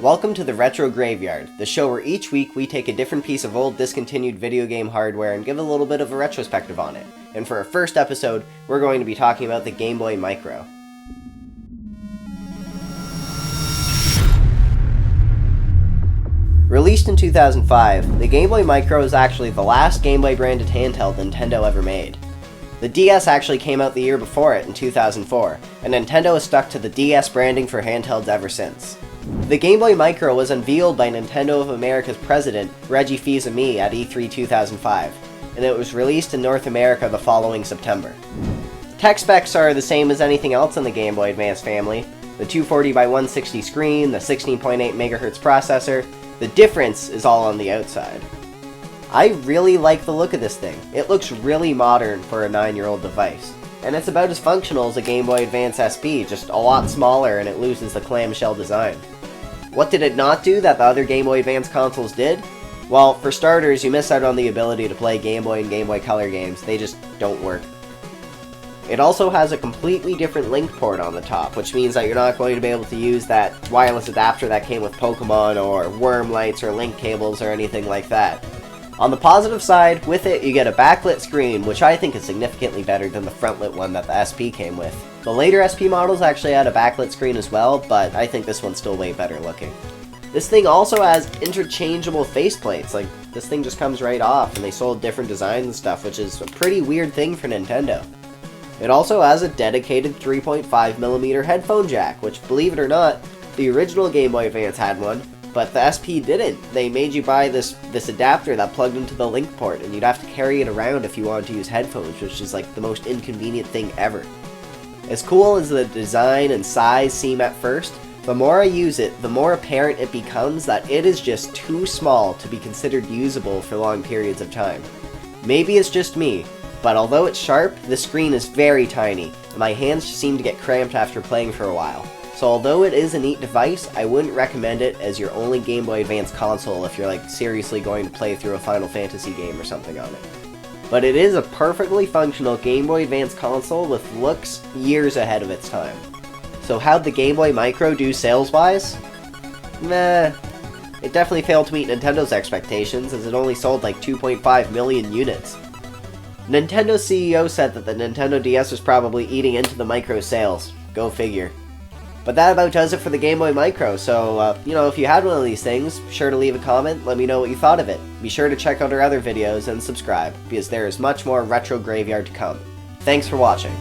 Welcome to the Retro Graveyard, the show where each week we take a different piece of old discontinued video game hardware and give a little bit of a retrospective on it. And for our first episode, we're going to be talking about the Gameboy Micro. Released in 2005, the Gameboy Micro is actually the last Game Boy branded handheld Nintendo ever made. The DS actually came out the year before it in 2004, and Nintendo has stuck to the DS branding for handhelds ever since. The Game Boy Micro was unveiled by Nintendo of America's president, Reggie Fils-Amie, at E3 2005, and it was released in North America the following September. Tech specs are the same as anything else in the Game Boy Advance family: the 240x160 screen, the 16.8 MHz processor. The difference is all on the outside. I really like the look of this thing. It looks really modern for a 9-year-old device. And it's about as functional as a Game Boy Advance SP, just a lot smaller, and it loses the clamshell design. What did it not do that the other Game Boy Advance consoles did? Well, for starters, you miss out on the ability to play Game Boy and Game Boy Color games. They just don't work. It also has a completely different link port on the top, which means that you're not going to be able to use that wireless adapter that came with Pokemon, or worm lights, or link cables, or anything like that. On the positive side, with it you get a backlit screen, which I think is significantly better than the frontlit one that the SP came with. The later SP models actually had a backlit screen as well, but I think this one's still way better looking. This thing also has interchangeable faceplates. Like, this thing just comes right off, and they sold different designs and stuff, which is a pretty weird thing for Nintendo. It also has a dedicated 3.5mm headphone jack, which, believe it or not, the original Game Boy Advance had one, but the SP didn't. They made you buy this adapter that plugged into the link port, and you'd have to carry it around if you wanted to use headphones, which is like the most inconvenient thing ever. As cool as the design and size seem at first, the more I use it, the more apparent it becomes that it is just too small to be considered usable for long periods of time. Maybe it's just me, but although it's sharp, the screen is very tiny, and my hands seem to get cramped after playing for a while. So although it is a neat device, I wouldn't recommend it as your only Game Boy Advance console if you're like seriously going to play through a Final Fantasy game or something on it. But it is a perfectly functional Game Boy Advance console with looks years ahead of its time. So how'd the Game Boy Micro do sales-wise? Meh. It definitely failed to meet Nintendo's expectations, as it only sold like 2.5 million units. Nintendo's CEO said that the Nintendo DS was probably eating into the Micro sales. Go figure. But that about does it for the Game Boy Micro, so, if you had one of these things, be sure to leave a comment, let me know what you thought of it. Be sure to check out our other videos and subscribe, because there is much more Retro Graveyard to come. Thanks for watching.